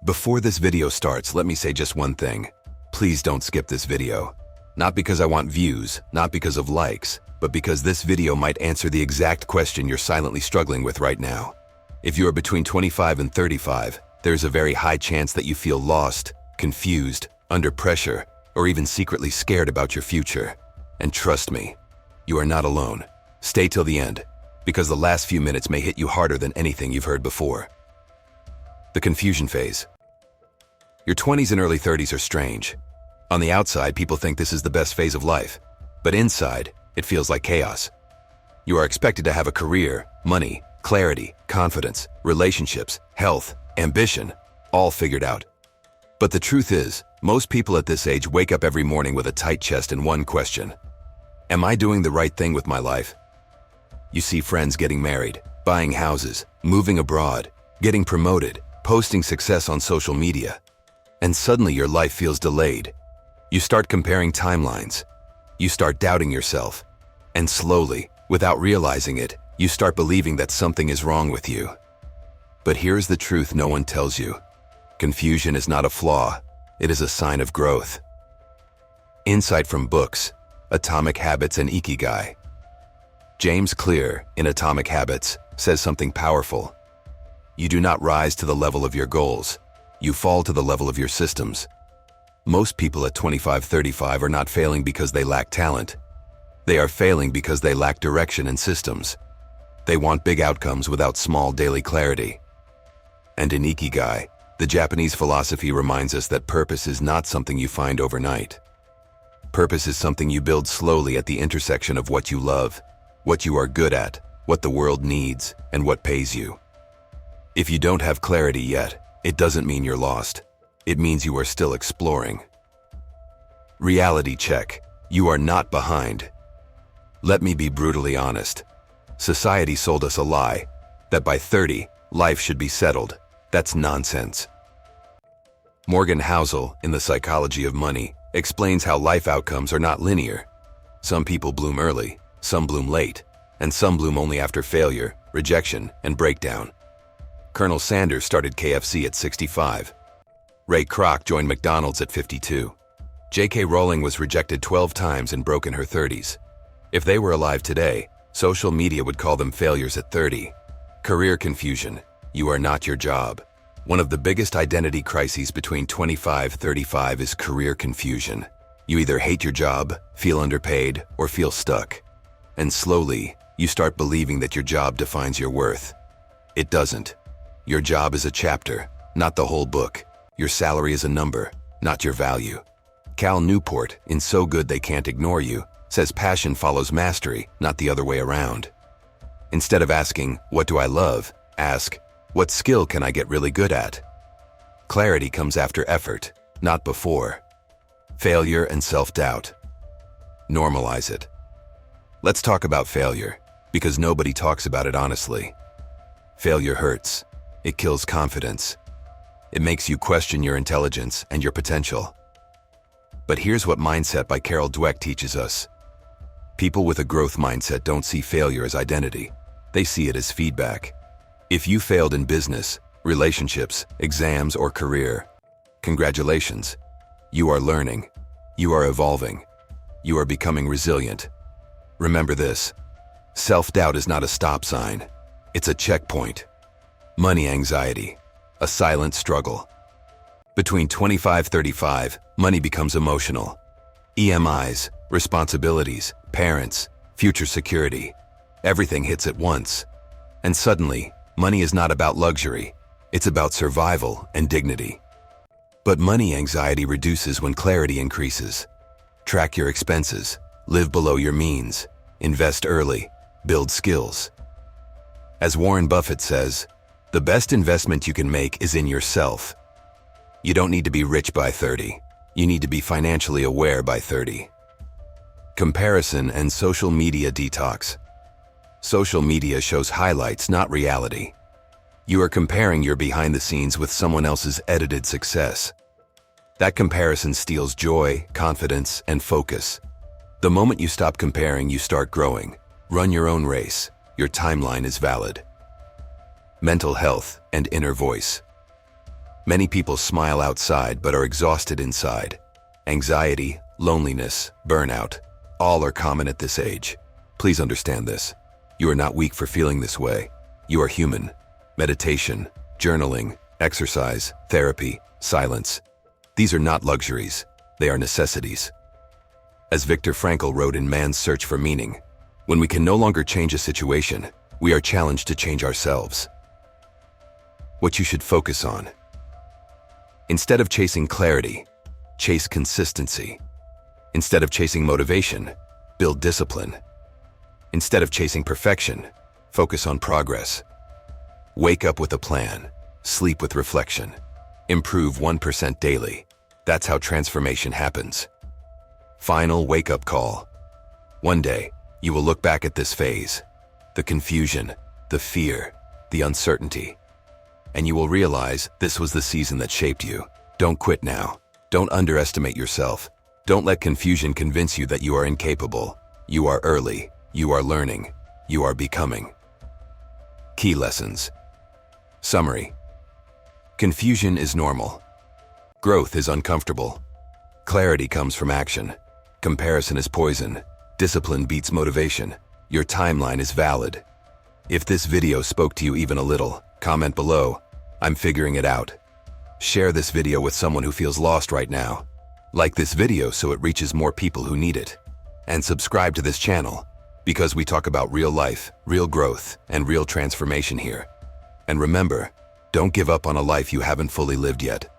Before this video starts, let me say just one thing. Please don't skip this video. Not because I want views, not because of likes, but because this video might answer the exact question you're silently struggling with right now. If you are between 25 and 35, there's a very high chance that you feel lost, confused, under pressure, or even secretly scared about your future. And trust me, you are not alone. Stay till the end, because the last few minutes may hit you harder than anything you've heard before. The confusion phase. Your 20s and early 30s are strange. On the outside, people think this is the best phase of life, but inside, it feels like chaos. You are expected to have a career, money, clarity, confidence, relationships, health, ambition, all figured out. But the truth is, most people at this age wake up every morning with a tight chest and one question. Am I doing the right thing with my life? You see friends getting married, buying houses, moving abroad, getting promoted, posting success on social media. And suddenly your life feels delayed. You start comparing timelines. You start doubting yourself. And slowly, without realizing it, you start believing that something is wrong with you. But here's the truth no one tells you. Confusion is not a flaw. It is a sign of growth. Insight from books, Atomic Habits and Ikigai. James Clear, in Atomic Habits, says something powerful. You do not rise to the level of your goals. You fall to the level of your systems. Most people at 25-35 are not failing because they lack talent. They are failing because they lack direction and systems. They want big outcomes without small daily clarity. And in Ikigai, the Japanese philosophy reminds us that purpose is not something you find overnight. Purpose is something you build slowly at the intersection of what you love, what you are good at, what the world needs, and what pays you. If you don't have clarity yet, it doesn't mean you're lost. It means you are still exploring. Reality check. You are not behind. Let me be brutally honest. Society sold us a lie, that by 30, life should be settled. That's nonsense. Morgan Housel, in The Psychology of Money, explains how life outcomes are not linear. Some people bloom early, some bloom late, and some bloom only after failure, rejection, and breakdown. Colonel Sanders started KFC at 65. Ray Kroc joined McDonald's at 52. J.K. Rowling was rejected 12 times and broke in her 30s. If they were alive today, social media would call them failures at 30. Career confusion. You are not your job. One of the biggest identity crises between 25-35 is career confusion. You either hate your job, feel underpaid, or feel stuck. And slowly, you start believing that your job defines your worth. It doesn't. Your job is a chapter, not the whole book. Your salary is a number, not your value. Cal Newport, in So Good They Can't Ignore You, says passion follows mastery, not the other way around. Instead of asking, what do I love? Ask, what skill can I get really good at? Clarity comes after effort, not before. Failure and self-doubt. Normalize it. Let's talk about failure, because nobody talks about it honestly. Failure hurts. It kills confidence. It makes you question your intelligence and your potential. But here's what Mindset by Carol Dweck teaches us. People with a growth mindset don't see failure as identity. They see it as feedback. If you failed in business, relationships, exams, or career, congratulations. You are learning. You are evolving. You are becoming resilient. Remember this. Self-doubt is not a stop sign. It's a checkpoint. Money anxiety. A silent struggle. Between 25-35, money becomes emotional. EMIs, responsibilities, parents, future security. Everything hits at once. And suddenly, money is not about luxury. It's about survival and dignity. But money anxiety reduces when clarity increases. Track your expenses. Live below your means. Invest early. Build skills. As Warren Buffett says, the best investment you can make is in yourself. You don't need to be rich by 30. You need to be financially aware by 30. Comparison and social media detox. Social media shows highlights, not reality. You are comparing your behind the scenes with someone else's edited success. That comparison steals joy, confidence, and focus. The moment you stop comparing, you start growing. Run your own race. Your timeline is valid. Mental health and inner voice. Many people smile outside but are exhausted inside. Anxiety, loneliness, burnout, all are common at this age. Please understand this. You are not weak for feeling this way. You are human. Meditation, journaling, exercise, therapy, silence. These are not luxuries. They are necessities. As Viktor Frankl wrote in Man's Search for Meaning, when we can no longer change a situation, we are challenged to change ourselves. What you should focus on. Instead of chasing clarity, chase consistency. Instead of chasing motivation, build discipline. Instead of chasing perfection, focus on progress. Wake up with a plan, sleep with reflection. Improve 1% daily. That's how transformation happens. Final wake-up call. One day, you will look back at this phase, the confusion, the fear, the uncertainty, and you will realize this was the season that shaped you. Don't quit now. Don't underestimate yourself. Don't let confusion convince you that you are incapable. You are early. You are learning. You are becoming. Key lessons. Summary. Confusion is normal. Growth is uncomfortable. Clarity comes from action. Comparison is poison. Discipline beats motivation. Your timeline is valid. If this video spoke to you even a little, comment below. I'm figuring it out. Share this video with someone who feels lost right now. Like this video so it reaches more people who need it. And subscribe to this channel, because we talk about real life, real growth, and real transformation here. And remember, don't give up on a life you haven't fully lived yet.